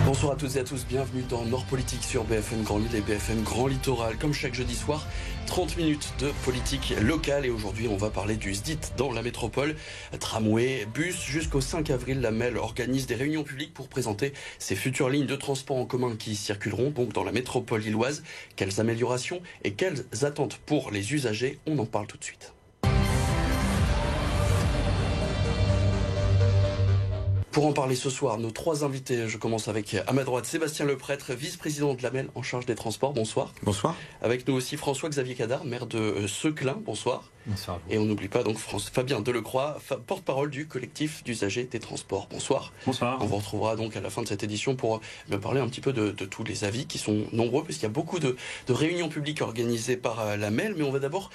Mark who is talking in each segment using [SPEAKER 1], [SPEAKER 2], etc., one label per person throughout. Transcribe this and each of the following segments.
[SPEAKER 1] Bonsoir à toutes et à tous, bienvenue dans Nord Politique sur BFM Grand Lille et BFM Grand Littoral. Comme chaque jeudi soir, 30 minutes de politique locale et aujourd'hui on va parler du SDIT dans la métropole. Tramway, bus, jusqu'au 5 avril, la MEL organise des réunions publiques pour présenter ses futures lignes de transport en commun qui circuleront donc dans la métropole lilloise. Quelles améliorations et quelles attentes pour les usagers? On en parle tout de suite. Pour en parler ce soir, nos trois invités, je commence avec à ma droite Sébastien Leprêtre, vice-président de la MEL en charge des transports, bonsoir.
[SPEAKER 2] Bonsoir.
[SPEAKER 1] Avec nous aussi François-Xavier Cadard, maire de Seclin, bonsoir.
[SPEAKER 3] Bonsoir à vous.
[SPEAKER 1] Et on n'oublie pas donc Fabien Delecroix, porte-parole du collectif d'usagers des transports, bonsoir.
[SPEAKER 3] Bonsoir.
[SPEAKER 1] On vous retrouvera donc à la fin de cette édition pour me parler un petit peu de tous les avis qui sont nombreux, puisqu'il y a beaucoup de réunions publiques organisées par la MEL, mais on va d'abord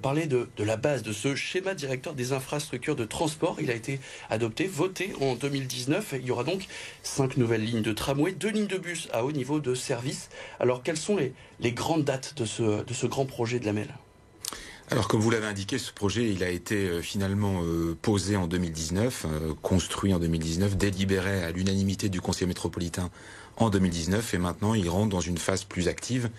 [SPEAKER 1] parler de la base, de ce schéma directeur des infrastructures de transport. Il a été adopté, voté en 2019. Il y aura donc 5 nouvelles lignes de tramway, 2 lignes de bus à haut niveau de service. Alors quelles sont les grandes dates de ce grand projet de la MEL ?
[SPEAKER 2] Alors comme vous l'avez indiqué, ce projet il a été finalement posé en 2019, construit en 2019, délibéré à l'unanimité du Conseil métropolitain en 2019 et maintenant il rentre dans une phase plus active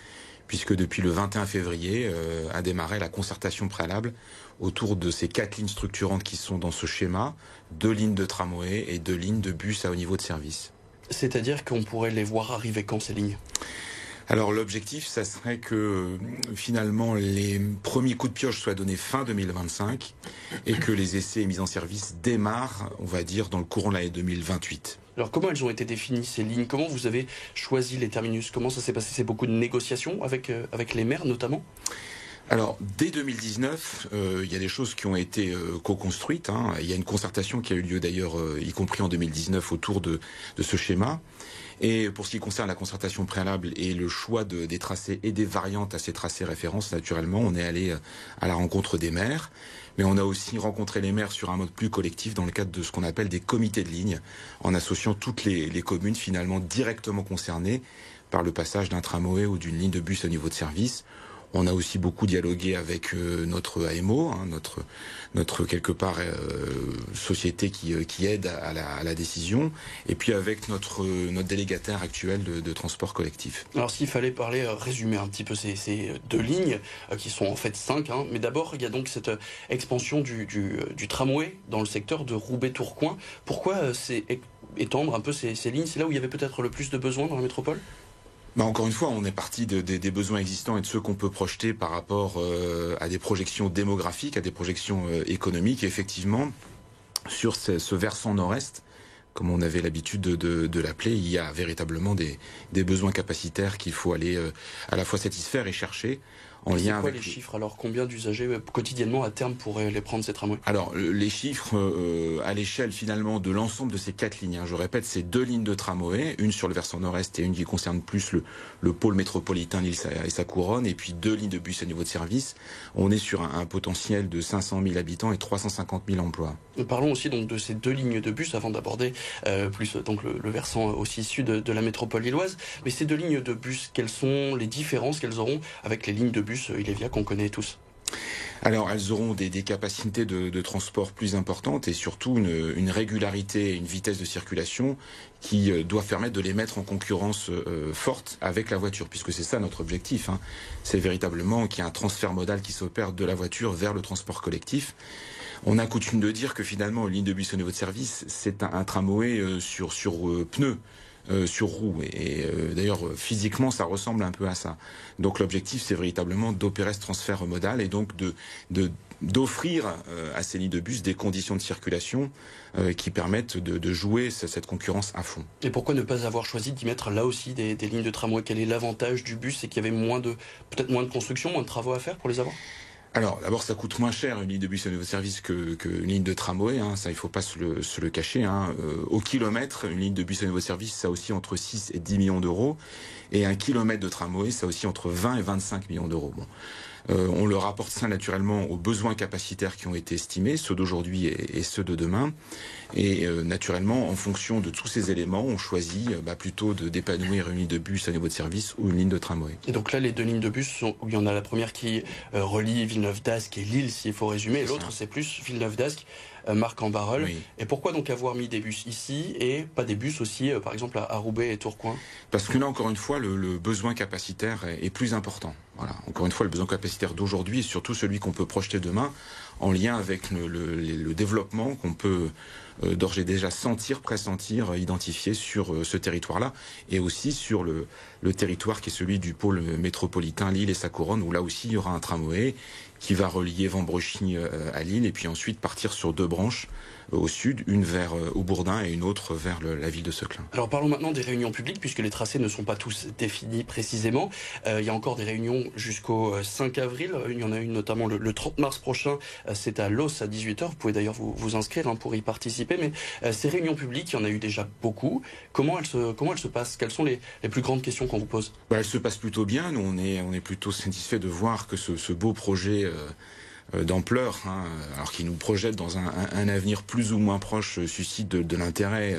[SPEAKER 2] puisque depuis le 21 février a démarré la concertation préalable autour de ces 4 lignes structurantes qui sont dans ce schéma, 2 lignes de tramway et 2 lignes de bus à haut niveau de service.
[SPEAKER 1] C'est-à-dire qu'on pourrait les voir arriver quand ces lignes ?
[SPEAKER 2] Alors l'objectif, ça serait que finalement les premiers coups de pioche soient donnés fin 2025 et que les essais et mises en service démarrent, on va dire, dans le courant de l'année 2028.
[SPEAKER 1] Alors comment elles ont été définies ces lignes? Comment vous avez choisi les terminus? Comment ça s'est passé? C'est beaucoup de négociations avec les maires notamment?
[SPEAKER 2] Alors, dès 2019, il y a des choses qui ont été co-construites. Il y a une concertation qui a eu lieu d'ailleurs, y compris en 2019, autour de ce schéma. Et pour ce qui concerne la concertation préalable et le choix des tracés et des variantes à ces tracés références, naturellement, on est allé à la rencontre des maires. Mais on a aussi rencontré les maires sur un mode plus collectif dans le cadre de ce qu'on appelle des comités de ligne, en associant toutes les communes finalement directement concernées par le passage d'un tramway ou d'une ligne de bus au niveau de service. On a aussi beaucoup dialogué avec notre AMO, notre quelque part société qui aide à la décision, et puis avec notre délégataire actuel de transport collectif.
[SPEAKER 1] Alors s'il fallait résumer un petit peu ces 2 lignes, qui sont en fait 5, mais d'abord il y a donc cette expansion du tramway dans le secteur de Roubaix-Tourcoing. Pourquoi c'est étendre un peu ces lignes? C'est là où il y avait peut-être le plus de besoins dans la métropole?
[SPEAKER 2] Encore une fois, on est parti des besoins existants et de ceux qu'on peut projeter par rapport à des projections démographiques, à des projections économiques. Et effectivement, sur ce versant nord-est, comme on avait l'habitude de l'appeler, il y a véritablement des besoins capacitaires qu'il faut aller à la fois satisfaire et chercher. En lien avec
[SPEAKER 1] les chiffres? Alors combien d'usagers quotidiennement à terme pourraient les prendre ces tramways?
[SPEAKER 2] Alors les chiffres à l'échelle finalement de l'ensemble de ces 4 lignes, je répète, c'est 2 lignes de tramway, une sur le versant nord-est et une qui concerne plus le pôle métropolitain Lille et sa couronne, et puis 2 lignes de bus à niveau de service. On est sur un potentiel de 500 000 habitants et 350 000 emplois.
[SPEAKER 1] Parlons aussi donc de ces 2 lignes de bus avant d'aborder plus donc le versant aussi sud de la métropole lilloise. Mais ces 2 lignes de bus, quelles sont les différences qu'elles auront avec les lignes de bus Ilévia qu'on connaît tous?
[SPEAKER 2] Alors elles auront des capacités de transport plus importantes et surtout une régularité et une vitesse de circulation qui doit permettre de les mettre en concurrence forte avec la voiture, puisque c'est ça notre objectif. C'est véritablement qu'il y a un transfert modal qui s'opère de la voiture vers le transport collectif. On a coutume de dire que finalement une ligne de bus au niveau de service, c'est un tramway sur pneus. Sur roue et d'ailleurs physiquement ça ressemble un peu à ça. Donc l'objectif c'est véritablement d'opérer ce transfert modal et donc d'offrir à ces lignes de bus des conditions de circulation qui permettent de jouer cette concurrence à fond.
[SPEAKER 1] Et pourquoi ne pas avoir choisi d'y mettre là aussi des lignes de tramway? Quel est l'avantage du bus? C'est qu'il y avait peut-être moins de construction, moins de travaux à faire pour les avoir?
[SPEAKER 2] Alors, d'abord, ça coûte moins cher une ligne de bus à nouveau service qu'une ligne de tramway. Ça, il faut pas se le cacher. Au kilomètre, une ligne de bus à nouveau service, ça aussi entre 6 et 10 millions d'euros. Et un kilomètre de tramway, ça aussi entre 20 et 25 millions d'euros. On le rapporte ça naturellement aux besoins capacitaires qui ont été estimés, ceux d'aujourd'hui et ceux de demain. Et naturellement, en fonction de tous ces éléments, on choisit plutôt d'épanouir une ligne de bus à niveau de service ou une ligne de tramway.
[SPEAKER 1] Et donc là, les 2 lignes de bus, il y en a la première qui relie Villeneuve-d'Ascq et Lille, s'il faut résumer, et l'autre c'est plus Villeneuve-d'Ascq Marc en Barœul.
[SPEAKER 2] Oui.
[SPEAKER 1] Et pourquoi donc avoir mis des bus ici et pas des bus aussi, par exemple, à Roubaix et Tourcoing?
[SPEAKER 2] Parce que là, encore une fois, le besoin capacitaire est plus important. Voilà. Encore une fois, le besoin capacitaire d'aujourd'hui est surtout celui qu'on peut projeter demain, en lien avec le développement qu'on peut d'ores et déjà sentir, pressentir, identifier sur ce territoire-là, et aussi sur le territoire qui est celui du pôle métropolitain Lille et sa couronne, où là aussi il y aura un tramway qui va relier Vambrechy à Lille, et puis ensuite partir sur 2 branches au sud, une vers Aubourdin et une autre vers la ville de Seclin.
[SPEAKER 1] Alors parlons maintenant des réunions publiques, puisque les tracés ne sont pas tous définis précisément. Il y a encore des réunions jusqu'au 5 avril. Il y en a une notamment le 30 mars prochain. C'est à Los à 18h. Vous pouvez d'ailleurs vous inscrire pour y participer. Mais ces réunions publiques, il y en a eu déjà beaucoup. Comment elles se passent? Quelles sont les plus grandes questions qu'on vous pose?
[SPEAKER 2] Elles se passent plutôt bien. Nous, on est plutôt satisfait de voir que ce beau projet d'ampleur, alors qui nous projette dans un avenir plus ou moins proche, suscite de l'intérêt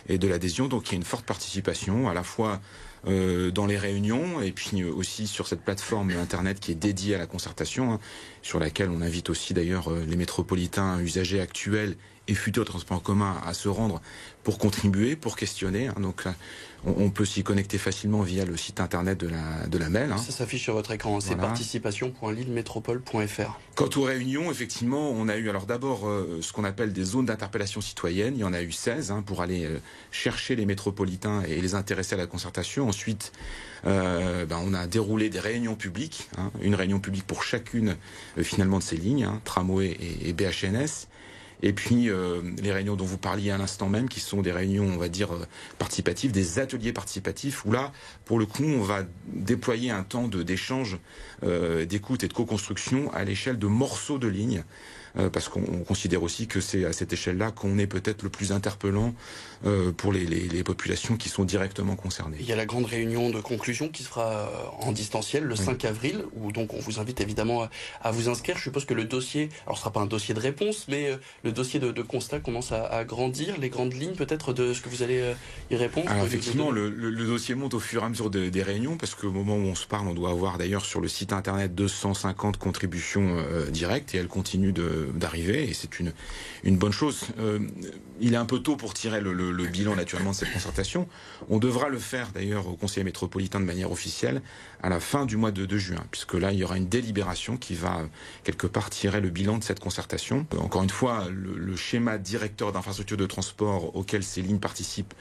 [SPEAKER 2] et de l'adhésion. Donc il y a une forte participation, à la fois dans les réunions et puis aussi sur cette plateforme internet qui est dédiée à la concertation, sur laquelle on invite aussi d'ailleurs les métropolitains usagers actuels et futurs transports en commun à se rendre pour contribuer, pour questionner. Donc on peut s'y connecter facilement via le site internet de la MEL.
[SPEAKER 1] Ça s'affiche sur votre écran, c'est
[SPEAKER 2] voilà.
[SPEAKER 1] participation.lillemétropole.fr.
[SPEAKER 2] Quant aux réunions, effectivement, on a eu alors d'abord ce qu'on appelle des zones d'interpellation citoyenne. Il y en a eu 16 pour aller chercher les métropolitains et les intéresser à la concertation. Ensuite, on a déroulé des réunions publiques, une réunion publique pour chacune finalement de ces lignes, tramway et BHNS. Et puis les réunions dont vous parliez à l'instant même, qui sont des réunions, on va dire, participatives, des ateliers participatifs, où là, pour le coup, on va déployer un temps d'échange, d'écoute et de co-construction à l'échelle de morceaux de lignes. Parce qu'on considère aussi que c'est à cette échelle-là qu'on est peut-être le plus interpellant pour les populations qui sont directement concernées.
[SPEAKER 1] Il y a la grande réunion de conclusion qui se fera en distanciel le 5 avril, où donc on vous invite évidemment à vous inscrire. Je suppose que le dossier, alors ce sera pas un dossier de réponse, mais le dossier de constat commence à grandir, les grandes lignes peut-être de ce que vous allez y répondre.
[SPEAKER 2] Alors effectivement, le dossier monte au fur et à mesure des réunions, parce qu'au moment où on se parle, on doit avoir d'ailleurs sur le site internet 250 contributions directes, et elles continuent d'arriver, et c'est une bonne chose. Il est un peu tôt pour tirer le bilan naturellement de cette concertation. On devra le faire d'ailleurs au Conseil métropolitain de manière officielle à la fin du mois de juin, puisque là il y aura une délibération qui va quelque part tirer le bilan de cette concertation. Encore une fois, le schéma directeur d'infrastructure de transport auquel ces lignes participent,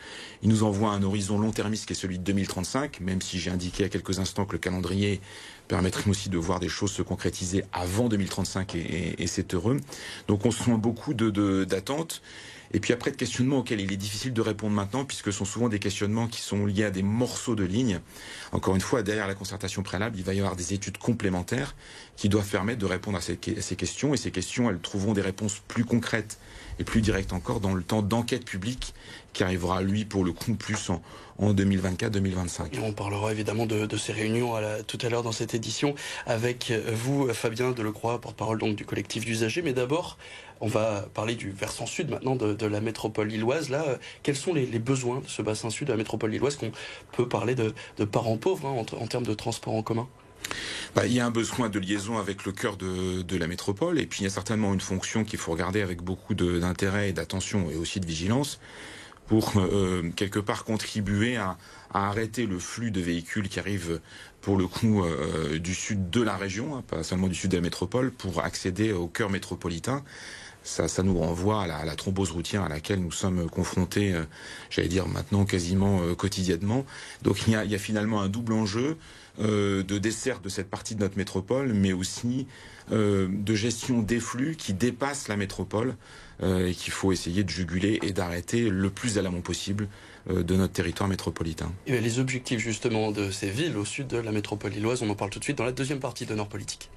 [SPEAKER 2] il nous envoie un horizon long-termiste qui est celui de 2035, même si j'ai indiqué à quelques instants que le calendrier permettrait aussi de voir des choses se concrétiser avant 2035 et c'est heureux. Donc on sent beaucoup d'attentes. Et puis après de questionnements auxquels il est difficile de répondre maintenant, puisque ce sont souvent des questionnements qui sont liés à des morceaux de lignes. Encore une fois, derrière la concertation préalable, il va y avoir des études complémentaires qui doivent permettre de répondre à ces questions. Et ces questions, elles trouveront des réponses plus concrètes et plus directes encore dans le temps d'enquête publique qui arrivera, lui, pour le coup, plus en 2024-2025.
[SPEAKER 1] Et on parlera évidemment de ces réunions tout à l'heure dans cette édition avec vous, Fabien Delecroix, porte-parole donc du collectif d'usagers. Mais d'abord, on va parler du versant sud maintenant de la métropole lilloise. Là, quels sont les besoins de ce bassin sud de la métropole lilloise, qu'on peut parler de parents pauvres en termes de transport en commun?
[SPEAKER 2] Il y a un besoin de liaison avec le cœur de la métropole, et puis il y a certainement une fonction qu'il faut regarder avec beaucoup d'intérêt et d'attention et aussi de vigilance pour quelque part contribuer à arrêter le flux de véhicules qui arrivent pour le coup du sud de la région, pas seulement du sud de la métropole, pour accéder au cœur métropolitain. Ça nous renvoie à la thrombose routière à laquelle nous sommes confrontés, j'allais dire maintenant quasiment quotidiennement. Donc il y a finalement un double enjeu de desserte de cette partie de notre métropole, mais aussi de gestion des flux qui dépassent la métropole et qu'il faut essayer de juguler et d'arrêter le plus à l'amont possible de notre territoire métropolitain.
[SPEAKER 1] Et les objectifs justement de ces villes au sud de la métropole lilloise, on en parle tout de suite dans la deuxième partie de Nord Politique.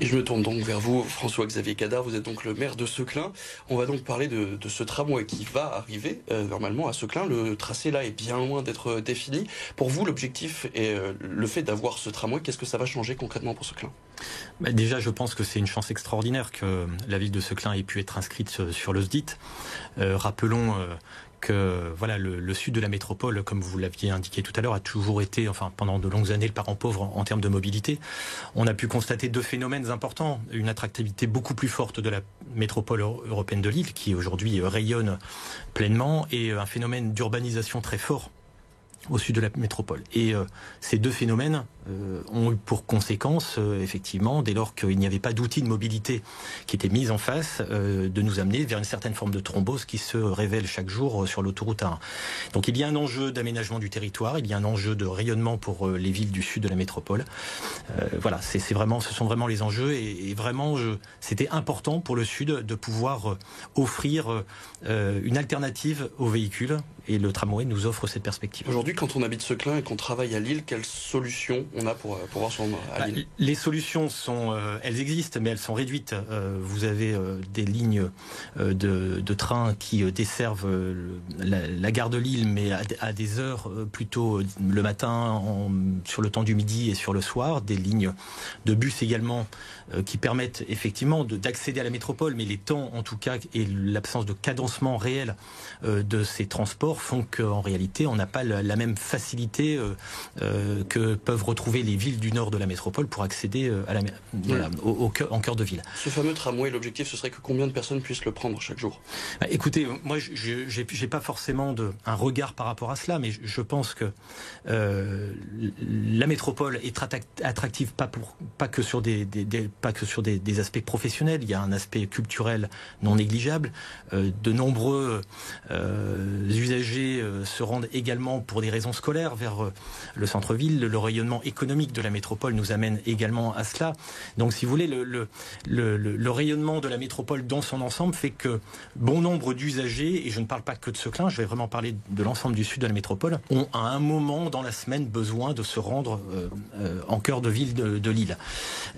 [SPEAKER 1] Et je me tourne donc vers vous, François-Xavier Cadard, vous êtes donc le maire de Seclin. On va donc parler de ce tramway qui va arriver normalement à Seclin. Le tracé là est bien loin d'être défini. Pour vous, l'objectif et le fait d'avoir ce tramway, qu'est-ce que ça va changer concrètement pour Seclin?
[SPEAKER 3] Déjà, je pense que c'est une chance extraordinaire que la ville de Seclin ait pu être inscrite sur le SDIT. Rappelons que voilà, le sud de la métropole, comme vous l'aviez indiqué tout à l'heure, a toujours été, enfin pendant de longues années, le parent pauvre en termes de mobilité. On a pu constater deux phénomènes importants. Une attractivité beaucoup plus forte de la métropole européenne de Lille, qui aujourd'hui rayonne pleinement, et un phénomène d'urbanisation très fort au sud de la métropole. Et ces deux phénomènes ont eu pour conséquence, effectivement, dès lors qu'il n'y avait pas d'outils de mobilité qui étaient mis en face, de nous amener vers une certaine forme de thrombose qui se révèle chaque jour sur l'autoroute A1. Donc il y a un enjeu d'aménagement du territoire, il y a un enjeu de rayonnement pour les villes du sud de la métropole. Voilà, ce sont vraiment les enjeux, et vraiment, c'était important pour le sud de pouvoir offrir une alternative aux véhicules, et le tramway nous offre cette perspective.
[SPEAKER 1] Aujourd'hui, quand on habite Seclin et qu'on travaille à Lille, quelles solutions on a pour pouvoir se rendre à Lille?
[SPEAKER 3] Les solutions elles existent, mais elles sont réduites. Vous avez des lignes de train qui desservent la gare de Lille, mais à des heures plutôt le matin, sur le temps du midi et sur le soir. Des lignes de bus également qui permettent effectivement d'accéder à la métropole, mais les temps en tout cas et l'absence de cadencement réel de ces transports font qu'en réalité on n'a pas la même facilité que peuvent retrouver les villes du nord de la métropole pour accéder en cœur de ville.
[SPEAKER 1] Ce fameux tramway, l'objectif ce serait que combien de personnes puissent le prendre chaque jour?
[SPEAKER 3] Écoutez, moi j'ai pas forcément un regard par rapport à cela, mais je pense que la métropole est attractive pas que sur des aspects professionnels. Il y a un aspect culturel non négligeable. De nombreux usagers se rendent également pour des raisons scolaires vers le centre-ville. Le rayonnement économique de la métropole nous amène également à cela. Donc si vous voulez, le rayonnement de la métropole dans son ensemble fait que bon nombre d'usagers, et je ne parle pas que de Seclin, je vais vraiment parler de l'ensemble du sud de la métropole, ont à un moment dans la semaine besoin de se rendre en cœur de ville de Lille.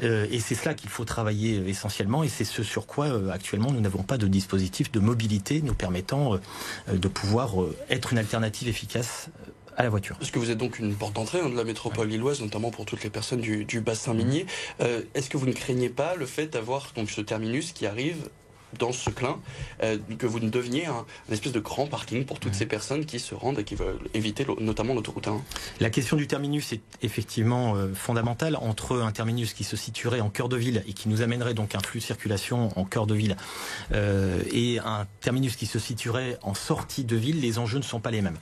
[SPEAKER 3] Et c'est cela qu'il faut travailler essentiellement, et c'est ce sur quoi actuellement nous n'avons pas de dispositif de mobilité nous permettant de pouvoir être une alternative efficace à la voiture.
[SPEAKER 1] Parce que vous êtes donc une porte d'entrée de la métropole lilloise, notamment pour toutes les personnes du bassin minier. Est-ce que vous ne craignez pas le fait d'avoir donc ce terminus qui arrive dans Seclin, que vous ne deveniez un espèce de grand parking pour toutes ces personnes qui se rendent et qui veulent éviter notamment l'autoroute 1?
[SPEAKER 3] La question du terminus est effectivement fondamentale. Entre un terminus qui se situerait en cœur de ville et qui nous amènerait donc un flux de circulation en cœur de ville et un terminus qui se situerait en sortie de ville, les enjeux ne sont pas les mêmes.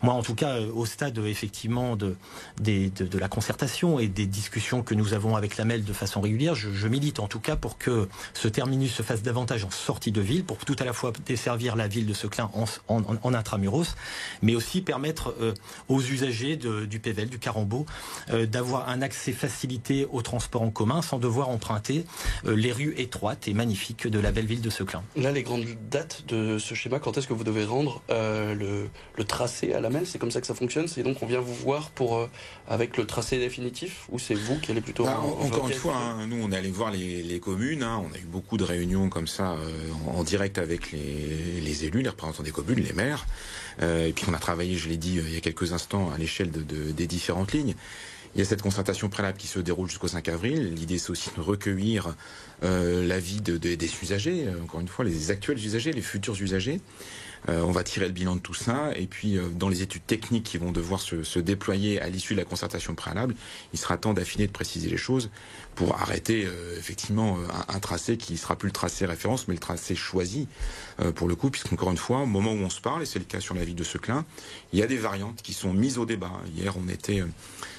[SPEAKER 3] Moi, en tout cas, au stade effectivement de la concertation et des discussions que nous avons avec la MEL de façon régulière, je milite en tout cas pour que ce terminus se fasse davantage en sortie de ville, pour tout à la fois desservir la ville de Seclin en intramuros, mais aussi permettre aux usagers du Pével, du Carambeau, d'avoir un accès facilité au transport en commun sans devoir emprunter les rues étroites et magnifiques de la belle ville de Seclin.
[SPEAKER 1] Là, les grandes dates de ce schéma, quand est-ce que vous devez rendre le tracé à la MEL? C'est comme ça que ça fonctionne? C'est donc on vient vous voir avec le tracé définitif, ou c'est vous qui allez plutôt...
[SPEAKER 2] Encore une fois, nous on est allé voir les communes, on a eu beaucoup de réunions comme ça en direct avec les élus, les représentants des communes, les maires. Et puis on a travaillé, je l'ai dit il y a quelques instants, à l'échelle des différentes lignes. Il y a cette concertation préalable qui se déroule jusqu'au 5 avril. L'idée, c'est aussi de recueillir l'avis des usagers, encore une fois, les actuels usagers, les futurs usagers. On va tirer le bilan de tout ça, et puis dans les études techniques qui vont devoir se déployer à l'issue de la concertation préalable, il sera temps d'affiner, de préciser les choses pour arrêter effectivement un tracé qui ne sera plus le tracé référence, mais le tracé choisi pour le coup, puisqu'encore une fois, au moment où on se parle, et c'est le cas sur la ville de Seclin, il y a des variantes qui sont mises au débat. Hier, on était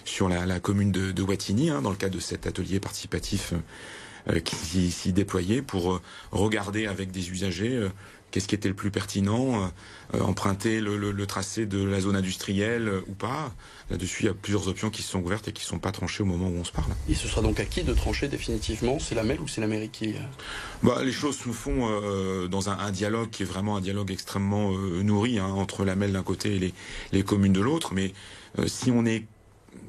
[SPEAKER 2] sur la commune de Wattignies, dans le cadre de cet atelier participatif qui s'y déployait pour regarder avec des usagers qu'est-ce qui était le plus pertinent, emprunter le tracé de la zone industrielle ou pas. Là-dessus, il y a plusieurs options qui se sont ouvertes et qui ne sont pas tranchées au moment où on se parle.
[SPEAKER 1] Et ce sera donc à qui de trancher définitivement? C'est la MEL ou c'est la mairie qui...
[SPEAKER 2] Les choses se font dans un dialogue qui est vraiment un dialogue extrêmement nourri entre la MEL d'un côté et les communes de l'autre. Mais si on est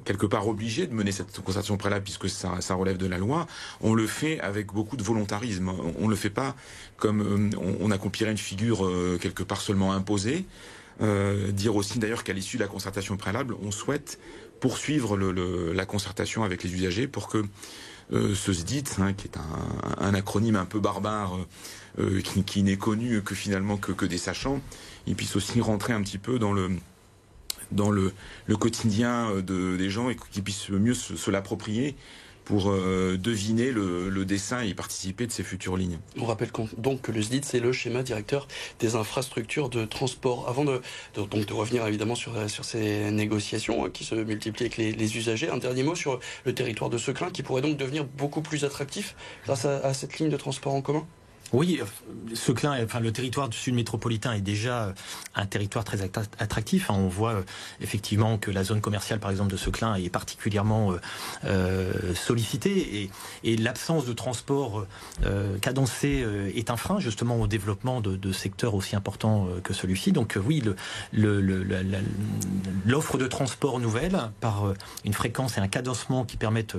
[SPEAKER 2] quelque part obligé de mener cette concertation préalable puisque ça relève de la loi, on le fait avec beaucoup de volontarisme. On ne le fait pas comme on accomplirait une figure quelque part seulement imposée. Dire aussi d'ailleurs qu'à l'issue de la concertation préalable, on souhaite poursuivre la concertation avec les usagers pour que ce SDIT, qui est un acronyme un peu barbare, qui n'est connu que finalement que des sachants, il puisse aussi rentrer un petit peu dans le quotidien des gens et qu'ils puissent mieux se l'approprier pour deviner le dessin et participer de ces futures lignes.
[SPEAKER 1] On rappelle donc que le SDIT, c'est le schéma directeur des infrastructures de transport. Avant de revenir évidemment sur ces négociations qui se multiplient avec les usagers, un dernier mot sur le territoire de Seclin qui pourrait donc devenir beaucoup plus attractif grâce à cette ligne de transport en commun.
[SPEAKER 3] Oui, Seclin, le territoire du sud métropolitain est déjà un territoire très attractif. On voit effectivement que la zone commerciale, par exemple, de Seclin est particulièrement sollicitée et l'absence de transport cadencé est un frein justement au développement de secteurs aussi importants que celui-ci. Donc oui, l'offre de transport nouvelle par une fréquence et un cadencement qui permettent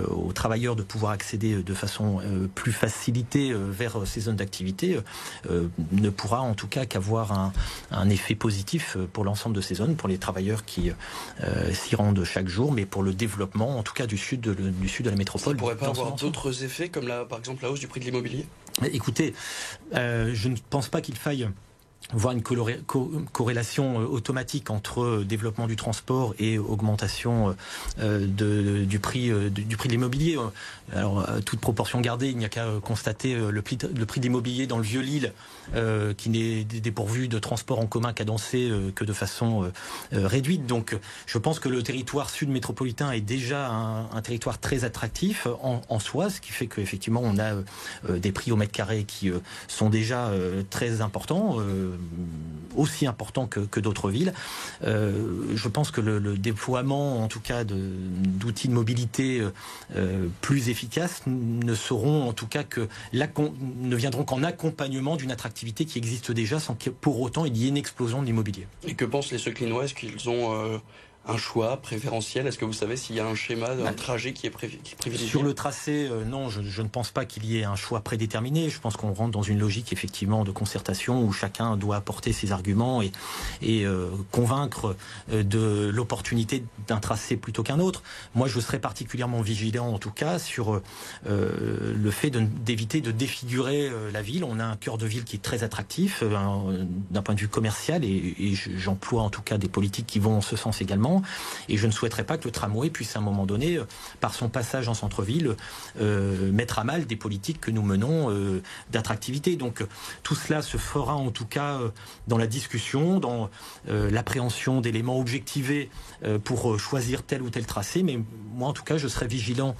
[SPEAKER 3] aux travailleurs de pouvoir accéder de façon plus facilitée vers ces zones d'activité ne pourra en tout cas qu'avoir un effet positif pour l'ensemble de ces zones, pour les travailleurs qui s'y rendent chaque jour, mais pour le développement en tout cas du sud de la métropole.
[SPEAKER 1] Ça pourrait pas avoir d'autres effets comme par exemple la hausse du prix de l'immobilier ?
[SPEAKER 3] Écoutez, je ne pense pas qu'il faille voir une corrélation automatique entre développement du transport et augmentation du prix de l'immobilier. Alors, toute proportion gardée, il n'y a qu'à constater le prix de l'immobilier dans le Vieux-Lille, qui n'est dépourvu de transport en commun cadencé que de façon réduite. Donc, je pense que le territoire sud métropolitain est déjà un territoire très attractif en soi, ce qui fait qu'effectivement, on a des prix au mètre carré qui sont déjà très importants, aussi importants que d'autres villes. Je pense que le déploiement, en tout cas, d'outils de mobilité plus efficaces ne seront, en tout cas, ne viendront qu'en accompagnement d'une attractivité qui existe déjà, sans que pour autant il y ait une explosion de l'immobilier.
[SPEAKER 1] Et que pensent les Seclinois ? Est-ce qu'ils ont un choix préférentiel ? Est-ce que vous savez s'il y a un schéma, un trajet qui est privilégié ?
[SPEAKER 3] Sur le tracé, non, je ne pense pas qu'il y ait un choix prédéterminé. Je pense qu'on rentre dans une logique effectivement de concertation où chacun doit apporter ses arguments et convaincre de l'opportunité d'un tracé plutôt qu'un autre. Moi, je serais particulièrement vigilant en tout cas sur le fait d'éviter de défigurer la ville. On a un cœur de ville qui est très attractif d'un point de vue commercial et j'emploie en tout cas des politiques qui vont en ce sens également. Et je ne souhaiterais pas que le tramway puisse à un moment donné, par son passage en centre-ville, mettre à mal des politiques que nous menons d'attractivité. Donc tout cela se fera en tout cas dans la discussion, dans l'appréhension d'éléments objectivés pour choisir tel ou tel tracé. Mais moi en tout cas je serai vigilant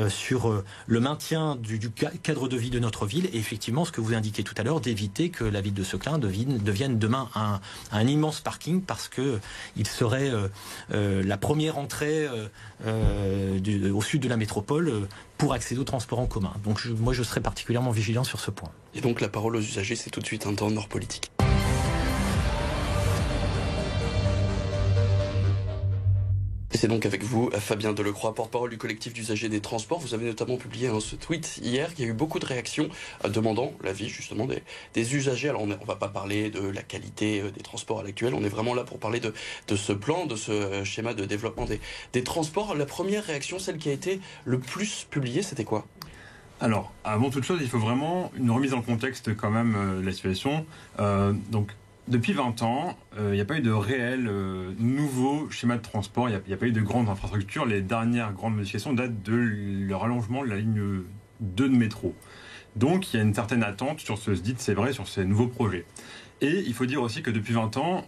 [SPEAKER 3] sur le maintien du cadre de vie de notre ville et effectivement ce que vous indiquez tout à l'heure, d'éviter que la ville de Seclin devienne demain un immense parking parce que il serait la première entrée au sud de la métropole pour accéder au transport en commun. Donc moi je serai particulièrement vigilant sur ce point.
[SPEAKER 1] Et donc la parole aux usagers, c'est tout de suite un temps Nord Politique. Et c'est donc avec vous, Fabien Delecroix, porte-parole du collectif d'usagers des transports. Vous avez notamment publié ce tweet hier. Il y a eu beaucoup de réactions demandant l'avis justement des usagers. Alors on ne va pas parler de la qualité des transports à l'actuel. On est vraiment là pour parler de ce plan, de ce schéma de développement des transports. La première réaction, celle qui a été le plus publiée, c'était quoi ?
[SPEAKER 4] Alors, avant toute chose, il faut vraiment une remise en contexte quand même de la situation. Depuis 20 ans, il n'y a pas eu de réel nouveau schéma de transport, il n'y a pas eu de grandes infrastructures. Les dernières grandes modifications datent de le rallongement de la ligne 2 de métro. Donc il y a une certaine attente sur ce SDIT, c'est vrai, sur ces nouveaux projets. Et il faut dire aussi que depuis 20 ans,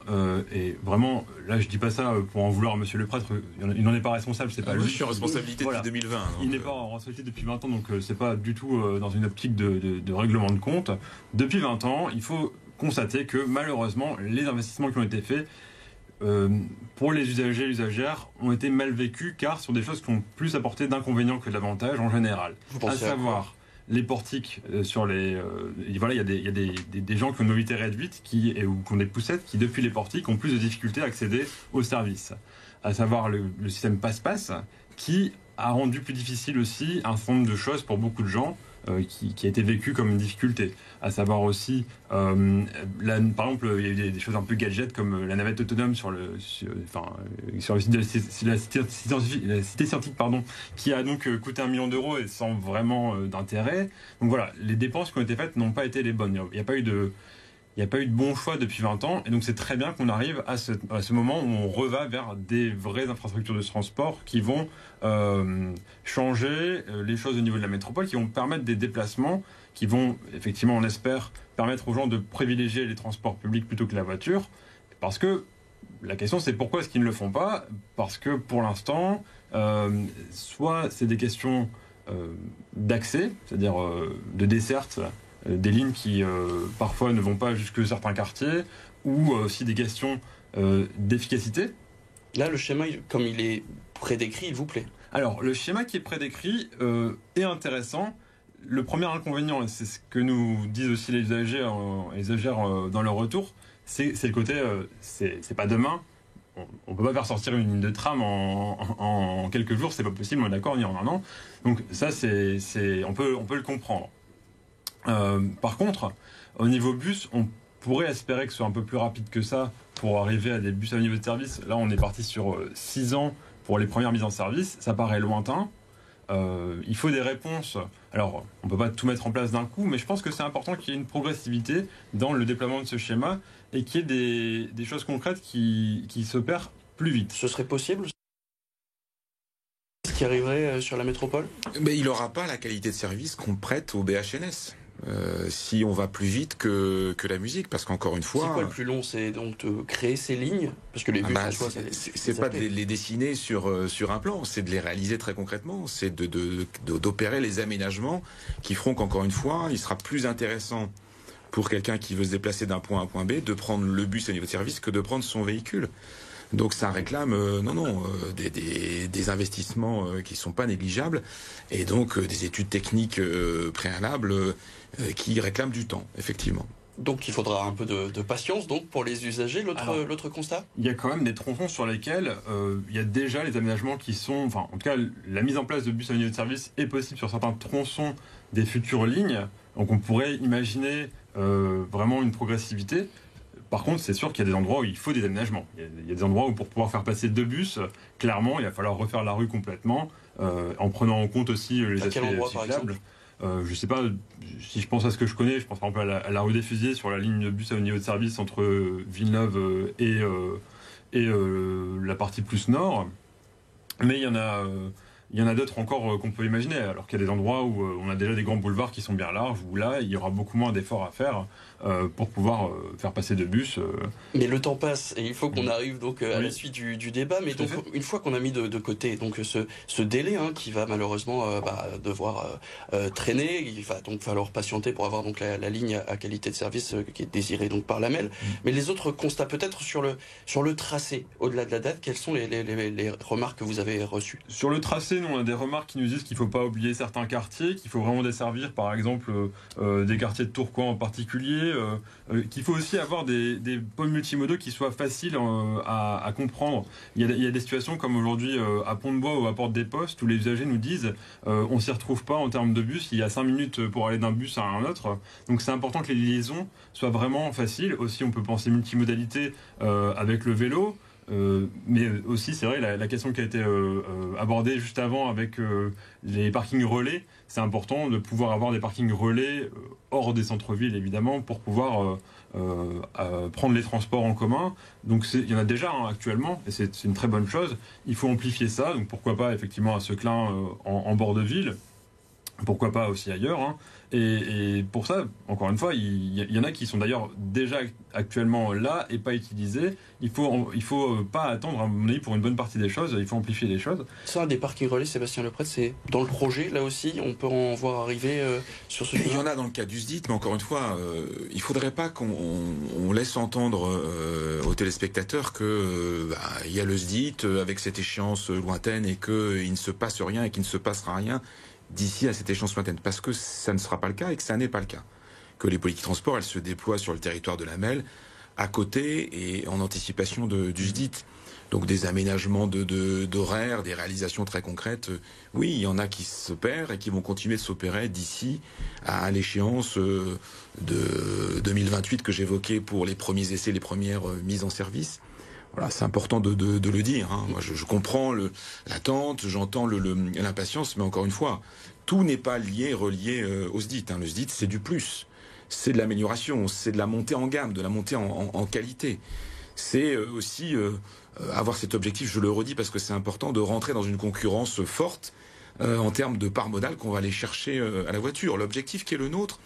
[SPEAKER 4] et vraiment, là je dis pas ça pour en vouloir à monsieur le prêtre, il n'en est pas responsable, c'est pas lui.
[SPEAKER 2] Je suis en responsabilité depuis 2020.
[SPEAKER 4] Il n'est pas en responsabilité depuis 20 ans, donc c'est pas du tout dans une optique de règlement de compte. Depuis 20 ans, il faut constater que malheureusement, les investissements qui ont été faits pour les usagers et usagères ont été mal vécus car sur des choses qui ont plus apporté d'inconvénients que d'avantages en général.
[SPEAKER 1] À savoir
[SPEAKER 4] les portiques sur les... voilà, il y a des gens qui ont une mobilité réduite ou qui ont des poussettes qui, depuis les portiques, ont plus de difficultés à accéder aux services. À savoir le système passe-passe qui a rendu plus difficile aussi un certain nombre de choses pour beaucoup de gens. qui a été vécu comme une difficulté. À savoir aussi, par exemple, il y a eu des choses un peu gadgets comme la navette autonome sur le site de la cité scientifique, qui a donc coûté 1 million d'euros et sans vraiment d'intérêt. Donc voilà, les dépenses qui ont été faites n'ont pas été les bonnes. Il n'y a pas eu de bon choix depuis 20 ans, et donc c'est très bien qu'on arrive à ce moment où on reva vers des vraies infrastructures de transport qui vont changer les choses au niveau de la métropole, qui vont permettre des déplacements, qui vont, effectivement, on espère, permettre aux gens de privilégier les transports publics plutôt que la voiture, parce que la question c'est pourquoi est-ce qu'ils ne le font pas? Parce que pour l'instant, soit c'est des questions d'accès, c'est-à-dire de desserte, des lignes qui parfois ne vont pas jusque certains quartiers, ou aussi des questions d'efficacité.
[SPEAKER 1] Là, le schéma, comme il est prédécrit, il vous plaît?
[SPEAKER 4] Alors, le schéma qui est prédécrit est intéressant. Le premier inconvénient, et c'est ce que nous disent aussi les usagers dans leur retour, c'est le côté, c'est pas demain. On ne peut pas faire sortir une ligne de tram en quelques jours, c'est pas possible, on est d'accord, ni en un an. Donc ça, on peut le comprendre. Par contre, au niveau bus, on pourrait espérer que ce soit un peu plus rapide que ça pour arriver à des bus à niveau de service. Là, on est parti sur 6 ans pour les premières mises en service. Ça paraît lointain. Il faut des réponses. Alors, on ne peut pas tout mettre en place d'un coup, mais je pense que c'est important qu'il y ait une progressivité dans le déploiement de ce schéma et qu'il y ait des choses concrètes qui s'opèrent plus vite.
[SPEAKER 1] Ce serait possible, ce qui arriverait sur la métropole?
[SPEAKER 2] Mais il n'aura pas la qualité de service qu'on prête au BHNS. Si on va plus vite que la musique, parce qu'encore une fois...
[SPEAKER 1] C'est quoi le plus long? C'est donc de créer ces lignes? Parce que les bus, en soi,
[SPEAKER 2] c'est pas de les dessiner sur un plan, c'est de les réaliser très concrètement, c'est d'opérer les aménagements qui feront qu'encore une fois, il sera plus intéressant pour quelqu'un qui veut se déplacer d'un point à un point B de prendre le bus au niveau de service que de prendre son véhicule. Donc ça réclame des investissements qui ne sont pas négligeables, et donc des études techniques préalables qui réclament du temps, effectivement.
[SPEAKER 1] Donc il faudra un peu de patience donc pour les usagers. L'autre constat?
[SPEAKER 4] Il y a quand même des tronçons sur lesquels il y a déjà les aménagements qui sont... Enfin, en tout cas, la mise en place de bus à niveau de service est possible sur certains tronçons des futures lignes. Donc on pourrait imaginer vraiment une progressivité. Par contre, c'est sûr qu'il y a des endroits où il faut des aménagements. Il y a des endroits où pour pouvoir faire passer 2 bus, clairement, il va falloir refaire la rue complètement, en prenant en compte aussi les aspects cyclables. Je ne sais pas, si je pense à ce que je connais, je pense par exemple à la rue des Fusillés sur la ligne de bus à niveau de service entre Villeneuve et la partie plus nord. Mais il y en a d'autres encore qu'on peut imaginer, alors qu'il y a des endroits où on a déjà des grands boulevards qui sont bien larges, où là, il y aura beaucoup moins d'efforts à faire pour pouvoir faire passer 2 bus.
[SPEAKER 1] Mais le temps passe, et il faut qu'on arrive donc à la suite du débat. Mais donc, une fois qu'on a mis de côté donc ce délai qui va malheureusement devoir traîner, il va donc falloir patienter pour avoir donc la ligne à qualité de service qui est désirée donc par l'AMEL. Mais les autres constats peut-être sur le tracé, au-delà de la date, quelles sont les remarques que vous avez reçues?
[SPEAKER 4] Sur le tracé, nous on a des remarques qui nous disent qu'il ne faut pas oublier certains quartiers, qu'il faut vraiment desservir par exemple des quartiers de Tourcoing en particulier, qu'il faut aussi avoir des pôles multimodaux qui soient faciles à comprendre. Il y a des situations comme aujourd'hui à Pont-de-Bois ou à Porte des Postes où les usagers nous disent on s'y retrouve pas en termes de bus, il y a 5 minutes pour aller d'un bus à un autre. Donc c'est important que les liaisons soient vraiment faciles. Aussi on peut penser multimodalité avec le vélo. Mais aussi c'est vrai la question qui a été abordée juste avant avec les parkings relais, c'est important de pouvoir avoir des parkings relais hors des centres-villes évidemment pour pouvoir prendre les transports en commun. Donc il y en a déjà actuellement et c'est une très bonne chose. Il faut amplifier ça, donc pourquoi pas effectivement à Seclin en bord de ville, pourquoi pas aussi ailleurs. Et pour ça, encore une fois, il y en a qui sont d'ailleurs déjà actuellement là et pas utilisés. Il faut pas attendre, à mon avis, pour une bonne partie des choses. Il faut amplifier les choses.
[SPEAKER 1] Ça, des parkings relais, Sébastien Lepret, c'est dans le projet, là aussi, on peut en voir arriver sur ce sujet.
[SPEAKER 2] Il y en a dans le cas du SDIT, mais encore une fois, il faudrait pas qu'on laisse entendre aux téléspectateurs que il y a le SDIT avec cette échéance lointaine et qu'il ne se passe rien et qu'il ne se passera rien d'ici à cette échéance lointaine, parce que ça ne sera pas le cas et que ça n'est pas le cas. Que les politiques transports, elles se déploient sur le territoire de l'AMEL, à côté et en anticipation du SDIT. Donc des aménagements d'horaires, des réalisations très concrètes. Oui, il y en a qui s'opèrent et qui vont continuer de s'opérer d'ici à l'échéance de 2028 que j'évoquais pour les premiers essais, les premières mises en service. Voilà, c'est important de le dire. Hein. Moi, je comprends l'attente, j'entends l'impatience, mais encore une fois, tout n'est pas relié au SDIT. Hein. Le SDIT, c'est du plus. C'est de l'amélioration, c'est de la montée en gamme, de la montée en qualité. C'est aussi avoir cet objectif, je le redis parce que c'est important, de rentrer dans une concurrence forte en termes de part modale qu'on va aller chercher à la voiture. L'objectif qui est le nôtre,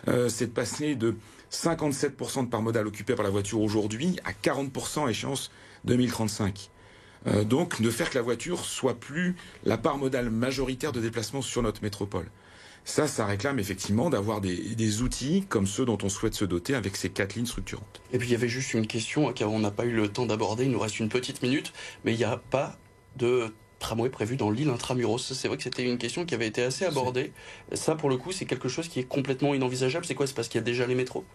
[SPEAKER 2] c'est de passer de 57% de part modale occupée par la voiture aujourd'hui à 40% à échéance 2035. Donc de faire que la voiture soit plus la part modale majoritaire de déplacement sur notre métropole. Ça réclame effectivement d'avoir des outils comme ceux dont on souhaite se doter avec ces 4 lignes structurantes.
[SPEAKER 1] Et puis il y avait juste une question car on n'a pas eu le temps d'aborder, il nous reste une petite minute, mais il n'y a pas de tramway prévu dans l'île Intramuros. C'est vrai que c'était une question qui avait été assez abordée. Ça, pour le coup, c'est quelque chose qui est complètement inenvisageable. C'est quoi? C'est parce qu'il y a déjà les métros?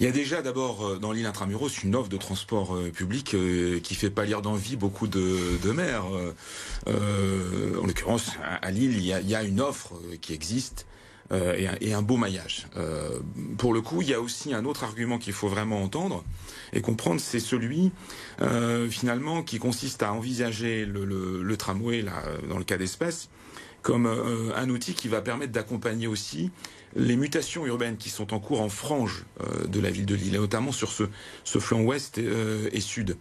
[SPEAKER 2] Il y a déjà d'abord dans l'île Intramuros une offre de transport public qui fait pâlir d'envie beaucoup de maires. En l'occurrence, à Lille, il y a une offre qui existe et un beau maillage. Pour le coup, il y a aussi un autre argument qu'il faut vraiment entendre et comprendre, c'est celui finalement qui consiste à envisager le tramway, là, dans le cas d'Espèce, comme un outil qui va permettre d'accompagner aussi les mutations urbaines qui sont en cours en frange de la ville de Lille, et notamment sur ce flanc ouest et sud.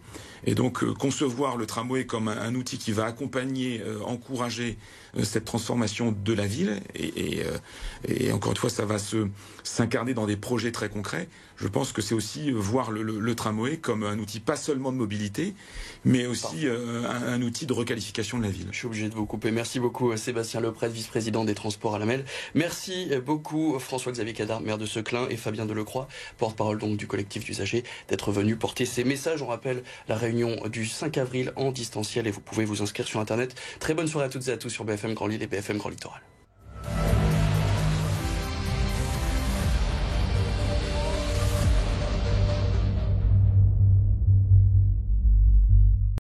[SPEAKER 2] Et donc concevoir le tramway comme un outil qui va accompagner, encourager cette transformation de la ville, et encore une fois, ça va s'incarner dans des projets très concrets. Je pense que c'est aussi voir le tramway comme un outil pas seulement de mobilité, mais aussi un outil de requalification de la ville.
[SPEAKER 1] Je suis obligé de vous couper. Merci beaucoup Sébastien Lepret, vice-président des transports à la MEL. Merci beaucoup François-Xavier Cadar, maire de Seclin, et Fabien Delecroix, porte-parole donc du collectif d'usagers, d'être venus porter ces messages. On rappelle la réunion du 5 avril en distanciel et vous pouvez vous inscrire sur Internet. Très bonne soirée à toutes et à tous sur BFM Grand Lille et BFM Grand Littoral.